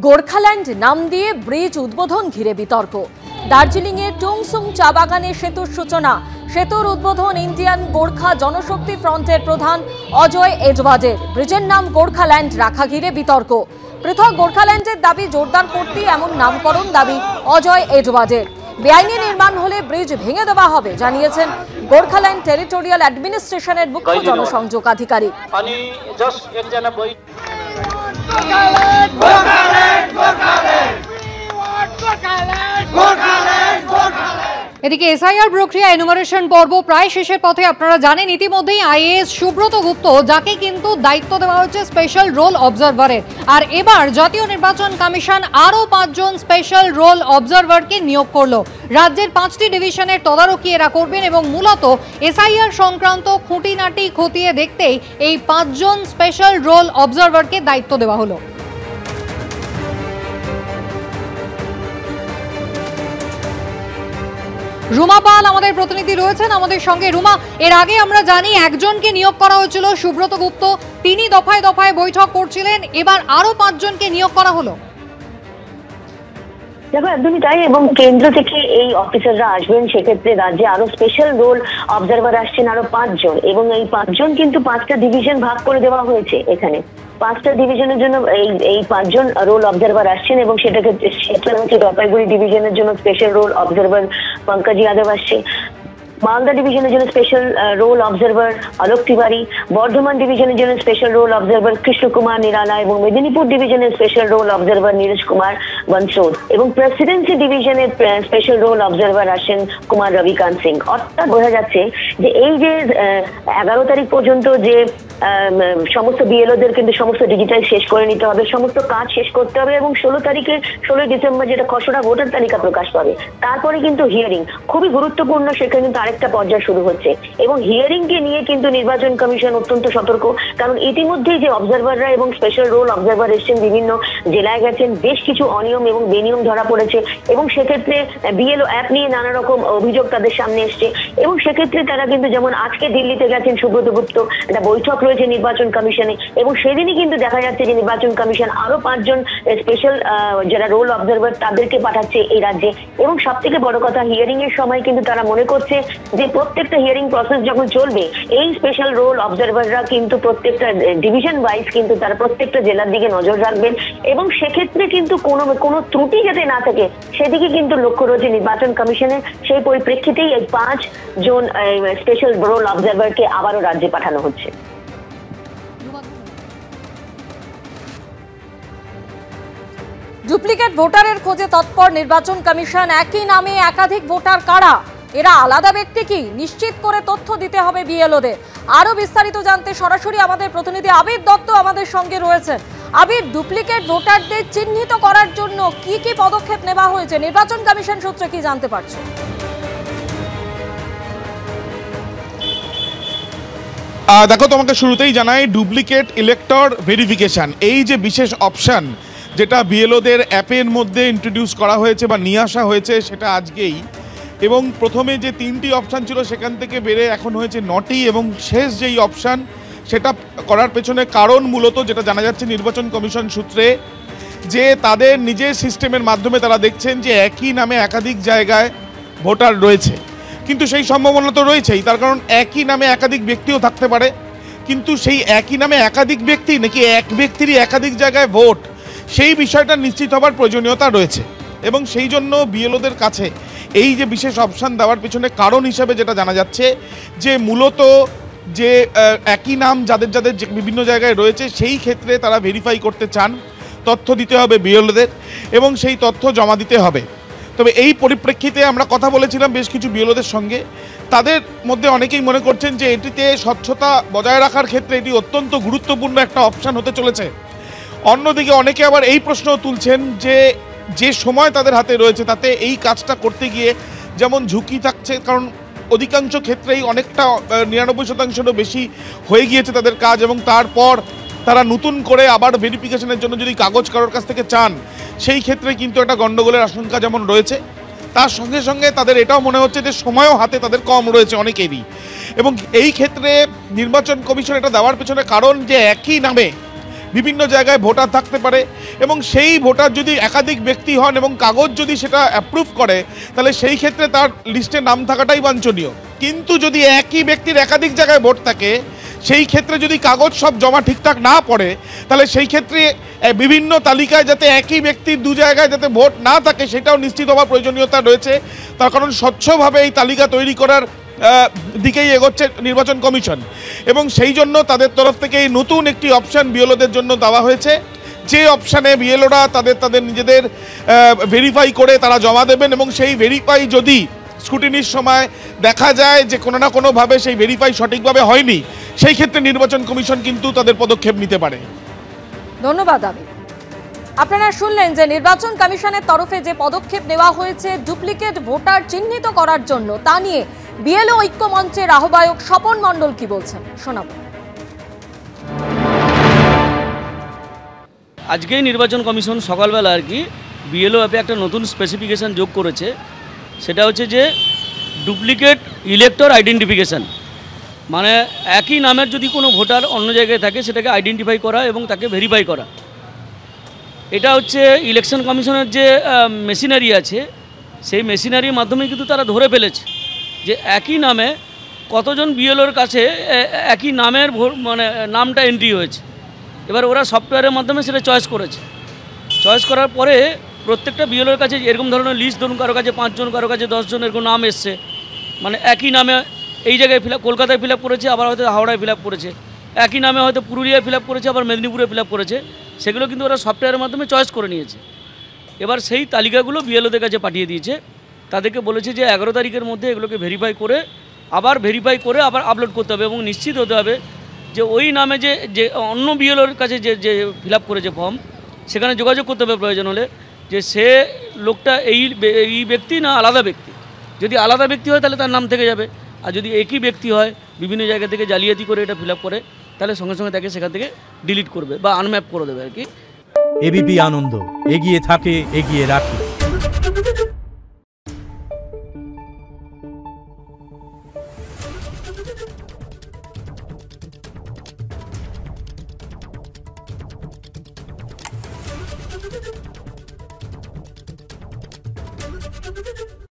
গোর্খাল্যান্ড নাম দিয়ে ব্রিজ উদ্বোধন ঘিরে বিতর্ক। দার্জিলিংয়ে টুংসুং চা বাগানে সেতুর সূচনা, সেতুর উদ্বোধন ইন্ডিয়ান গোর্খা জনশক্তি ফ্রন্টের প্রধান অজয় এজওয়াজের। ব্রিজের নাম গোর্খাল্যান্ড রাখা ঘিরে বিতর্ক। পৃথক গোর্খাল্যান্ডের দাবি জোরদার করতে এমন নামকরণ দাবি অজয় এজওয়াজের। বেআইনি নির্মাণ হলে ব্রিজ ভেঙে দেওয়া হবে জানিয়েছেন গোর্খাল্যান্ড টেরিটোরিয়াল অ্যাডমিনিস্ট্রেশনের মুখ্য জনসংযোগ আধিকারিক। এদিকে এসআইআর প্রক্রিয়া এনুমারেশন পর্ব প্রায় শেষের পথে। আপনারা জানেন ইতিমধ্যেই আইএএস সুব্রত গুপ্ত, যাকে কিন্তু দায়িত্ব দেওয়া হচ্ছে স্পেশাল রোল অবজারভারের। আর এবার জাতীয় নির্বাচন কমিশন আরও 5 জন স্পেশাল রোল অবজারভারকে নিয়োগ করলো। রাজ্যের 5টি ডিভিশনের তদারকি এরা করবেন এবং মূলত এসআইআর সংক্রান্ত খুঁটিনাটি খতিয়ে দেখতেই এই 5 জন স্পেশাল রোল অবজারভারকে দায়িত্ব দেওয়া হলো। রুমা পাল আমাদের প্রতিনিধি রয়েছেন আমাদের সঙ্গে। রুমা, এর আগে আমরা জানি একজনকে নিয়োগ করা হয়েছিল সুব্রত গুপ্ত, তিনি দফায় দফায় বৈঠক করছিলেন, এবার আরো 5 জনকে নিয়োগ করা হলো। দেখো একদমই তাই, এবং কেন্দ্র থেকে এই অফিসাররা আসবেন, সেক্ষেত্রে রাজ্যে আরো স্পেশাল রোল অবজারভার আসছেন আরো 5 জন, এবং এই 5 জন কিন্তু 5টা ডিভিশন ভাগ করে দেওয়া হয়েছে। এখানে 5টা ডিভিশনের জন্য এই 5 জন রোল অবজারভার আসছেন, এবং সেটা হচ্ছে জলপাইগুড়ি ডিভিশনের জন্য special roll observer Pankaj Yadav আসছে, মালদা ডিভিশনের জন্য special roll observer Alok Tiwari, Bardhaman ডিভিশনের জন্য special roll observer Krishna Kumar Nirala, এবং মেদিনীপুর ডিভিশনের special roll observer Niraj Kumar Bansod, এবং প্রেসিডেন্সি ডিভিশনের স্পেশাল রোল অবজারভার আসেন কুমার রবিকান্ত সিং। অর্থাৎ বোঝা যাচ্ছে যে এই যে 11 তারিখ পর্যন্ত যে সমস্ত বিএলওদের কিন্তু সমস্ত ডিজিটাল শেষ করে নিতে হবে, সমস্ত কাজ শেষ করতে হবে, এবং 16 ডিসেম্বর যেটা খসড়া ভোটার তালিকা প্রকাশ পাবে, তারপরে কিন্তু হিয়ারিং খুবই গুরুত্বপূর্ণ। সেখানে কিন্তু আরেকটা পর্যায় শুরু হচ্ছে, এবং হিয়ারিং কে নিয়ে কিন্তু নির্বাচন কমিশন অত্যন্ত সতর্ক, কারণ ইতিমধ্যেই যে অবজারভাররা এবং স্পেশাল রোল অবজারভার এসেছেন বিভিন্ন জেলায় গেছেন, বেশ কিছু অনিয়ম এবং বেনিয়ম ধরা পড়েছে, এবং সেক্ষেত্রে বিএলও অ্যাপ নিয়ে নানা রকম অভিযোগ তাদের সামনে এসছে, এবং সেক্ষেত্রে তারা কিন্তু যেমন আজকে দিল্লিতে গেছেন সুব্রত গুপ্ত, একটা বৈঠক রয়েছে নির্বাচন কমিশনে, এবং সেদিনই কিন্তু দেখা যাচ্ছে যে নির্বাচন কমিশন আরো 5 জন স্পেশাল যারা রোল অবজারভার তাদেরকে পাঠাচ্ছে এই রাজ্যে। এবং সব থেকে বড় কথা, হিয়ারিং এর সময় কিন্তু তারা মনে করছে যে প্রত্যেকটা হিয়ারিং প্রসেস যখন চলবে, এই স্পেশাল রোল অবজারভাররা কিন্তু প্রত্যেকটা ডিভিশন ওয়াইজ কিন্তু তারা প্রত্যেকটা জেলার দিকে নজর রাখবেন, এবং সেক্ষেত্রে কিন্তু কোনো ত্রুটি যাতে না থাকে সেদিকে কিন্তু লক্ষ্য রয়েছে নির্বাচন কমিশনের। সেই পরিপ্রেক্ষিতেই এই 5 জন স্পেশাল রোল অবজারভারকে আবারও রাজ্যে পাঠানো হচ্ছে। ডুপ্লিকেট ভোটারের খোঁজে তৎপর নির্বাচন কমিশন। একই নামে একাধিক ভোটার কারা, এরা আলাদা ব্যক্তি কি, নিশ্চিত করে তথ্য দিতে হবে বিএলওদের। আরো বিস্তারিত জানতে সরাসরি আমাদের প্রতিনিধি আবির দত্ত আমাদের সঙ্গে রয়েছেন। আবির, ডুপ্লিকেট ভোটারদের চিহ্নিত করার জন্য কি কি পদক্ষেপ নেওয়া হয়েছে নির্বাচন কমিশন সূত্রে কি জানতে পারছো? দেখো, তোমাকে শুরুতেই জানাই, ডুপ্লিকেট ইলেক্টর ভেরিফিকেশন এই যে বিশেষ অপশন যেটা বিএলওদের অ্যাপের মধ্যে ইন্ট্রোডিউস করা হয়েছে বা নিয়ে আসা হয়েছে সেটা আজকেই, এবং প্রথমে যে 3টি অপশান ছিল সেখান থেকে বেড়ে এখন হয়েছে 9টি, এবং শেষ যেই অপশান সেটা করার পেছনে কারণ মূলত যেটা জানা যাচ্ছে নির্বাচন কমিশন সূত্রে, যে তাদের নিজের সিস্টেমের মাধ্যমে তারা দেখছেন যে একই নামে একাধিক জায়গায় ভোটার রয়েছে, কিন্তু সেই সম্ভাবনা তো রয়েছেই, তার কারণ একই নামে একাধিক ব্যক্তিও থাকতে পারে, কিন্তু সেই একই নামে একাধিক ব্যক্তি নাকি এক ব্যক্তিরই একাধিক জায়গায় ভোট, সেই বিষয়টা নিশ্চিত হবার প্রয়োজনীয়তা রয়েছে। এবং সেই জন্য বিএলওদের কাছে এই যে বিশেষ অপশান দেওয়ার পিছনে কারণ হিসাবে যেটা জানা যাচ্ছে যে মূলত যে একই নাম যাদের যাদের বিভিন্ন জায়গায় রয়েছে সেই ক্ষেত্রে তারা ভেরিফাই করতে চান, তথ্য দিতে হবে বিএলওদের, এবং সেই তথ্য জমা দিতে হবে। তবে এই পরিপ্রেক্ষিতে আমরা কথা বলেছিলাম বেশ কিছু বিএলওদের সঙ্গে, তাদের মধ্যে অনেকেই মনে করছেন যে এটিতে স্বচ্ছতা বজায় রাখার ক্ষেত্রে এটি অত্যন্ত গুরুত্বপূর্ণ একটা অপশান হতে চলেছে। অন্যদিকে অনেকে আবার এই প্রশ্ন তুলছেন যে সময় তাদের হাতে রয়েছে তাতে এই কাজটা করতে গিয়ে যেমন ঝুঁকি থাকছে, কারণ অধিকাংশ ক্ষেত্রেই অনেকটা 99% বেশি হয়ে গিয়েছে তাদের কাজ, এবং তারপর তারা নতুন করে আবার ভেরিফিকেশনের জন্য যদি কাগজ কারোর কাছ থেকে চান সেই ক্ষেত্রে কিন্তু একটা গণ্ডগোলের আশঙ্কা যেমন রয়েছে, তার সঙ্গে সঙ্গে তাদের এটাও মনে হচ্ছে যে সময়ও হাতে তাদের কম রয়েছে অনেকেরই। এবং এই ক্ষেত্রে নির্বাচন কমিশন এটা দেওয়ার পেছনে কারণ যে একই নামে বিভিন্ন জায়গায় ভোটার থাকতে পারে এবং সেই ভোটার যদি একাধিক ব্যক্তি হন এবং কাগজ যদি সেটা অ্যাপ্রুভ করে তাহলে সেই ক্ষেত্রে তার লিস্টে নাম থাকাটাই বাঞ্ছনীয়। কিন্তু যদি একই ব্যক্তির একাধিক জায়গায় ভোট থাকে সেই ক্ষেত্রে যদি কাগজ সব জমা ঠিকঠাক না পড়ে তাহলে সেই ক্ষেত্রে বিভিন্ন তালিকায় যাতে একই ব্যক্তির দু জায়গায় যাতে ভোট না থাকে সেটাও নিশ্চিত হওয়ার প্রয়োজনীয়তা রয়েছে। তার কারণ স্বচ্ছভাবে এই তালিকা তৈরি করার দিকেই এগোচ্ছে নির্বাচন কমিশন এবং সেই জন্য তাদের তরফ থেকে এই নতুন একটি অপশান বিএলওদের জন্য দেওয়া হয়েছে, যে অপশানে বিএলওরা তাদের নিজেদের ভেরিফাই করে তারা জমা দেবেন এবং সেই ভেরিফাই যদি স্ক্রুটিনির সময় দেখা যায় যে কোনো না কোনোভাবে সেই ভেরিফাই সঠিকভাবে হয়নি সেই ক্ষেত্রে নির্বাচন কমিশন কিন্তু তাদের পদক্ষেপ নিতে পারে। ধন্যবাদ আবির। আপনারা শুনলেন যে নির্বাচন কমিশনের তরফে যে পদক্ষেপ নেওয়া হয়েছে ডুপ্লিকেট ভোটার চিহ্নিত করার জন্য, তা নিয়ে বিএলও ঐক্য মঞ্চের আহ্বায়ক স্বপন মণ্ডল কি বলছেন শোনাবো। আজকেই নির্বাচন কমিশন সকালবেলা আর কি বিএলও অ্যাপে একটা নতুন স্পেসিফিকেশান যোগ করেছে, সেটা হচ্ছে যে ডুপ্লিকেট ইলেক্টর আইডেন্টিফিকেশান, মানে একই নামের যদি কোনো ভোটার অন্য জায়গায় থাকে সেটাকে আইডেন্টিফাই করা এবং তাকে ভেরিফাই করা। এটা হচ্ছে ইলেকশন কমিশনের যে মেশিনারি আছে সেই মেশিনারির মাধ্যমে কিন্তু তারা ধরে ফেলেছে যে একই নামে কতজন বিএলওর কাছে একই নামের মানে নামটা এন্ট্রি হয়েছে। এবার ওরা সফটওয়্যারের মাধ্যমে সেটা চয়েস করেছে। চয়েস করার পরে প্রত্যেকটা বিএলওর কাছে এরকম ধরনের লিস্ট, ধরুন কারো কাছে 5 জন, কারো কাছে 10 জন এরকম নাম এসছে, মানে একই নামে এই জায়গায় কলকাতায় ফিল আপ করেছে, আবার হয়তো হাওড়ায় ফিল আপ করেছে, একই নামে হয়তো পুরুলিয়ায় ফিল আপ করেছে, আবার মেদিনীপুরে ফিল আপ করেছে, সেগুলো কিন্তু ওরা সফটওয়্যারের মাধ্যমে চয়েস করে নিয়েছে। এবার সেই তালিকাগুলো বিএলওদের কাছে পাঠিয়ে দিয়েছে, তাদেরকে বলেছে যে 11 তারিখের মধ্যে এগুলোকে ভেরিফাই করে আবার আপলোড করতে হবে এবং নিশ্চিত হতে হবে যে ওই নামে যে অন্য বিএলওর কাছে যে ফিল আপ করেছে ফর্ম, সেখানে যোগাযোগ করতে হবে প্রয়োজন হলে যে সে লোকটা এই ব্যক্তি না আলাদা ব্যক্তি। যদি আলাদা ব্যক্তি হয় তাহলে তার নাম থেকে যাবে, আর যদি একই ব্যক্তি হয় বিভিন্ন জায়গা থেকে জালিয়াতি করে এটা ফিল আপ করে তাহলে সঙ্গে সঙ্গে তাকে সেখান থেকে ডিলিট করবে বা আনম্যাপ করে দেবে আর কি। এবিপি আনন্দ, এগিয়ে থাকে, এগিয়ে রাখে। Thank you.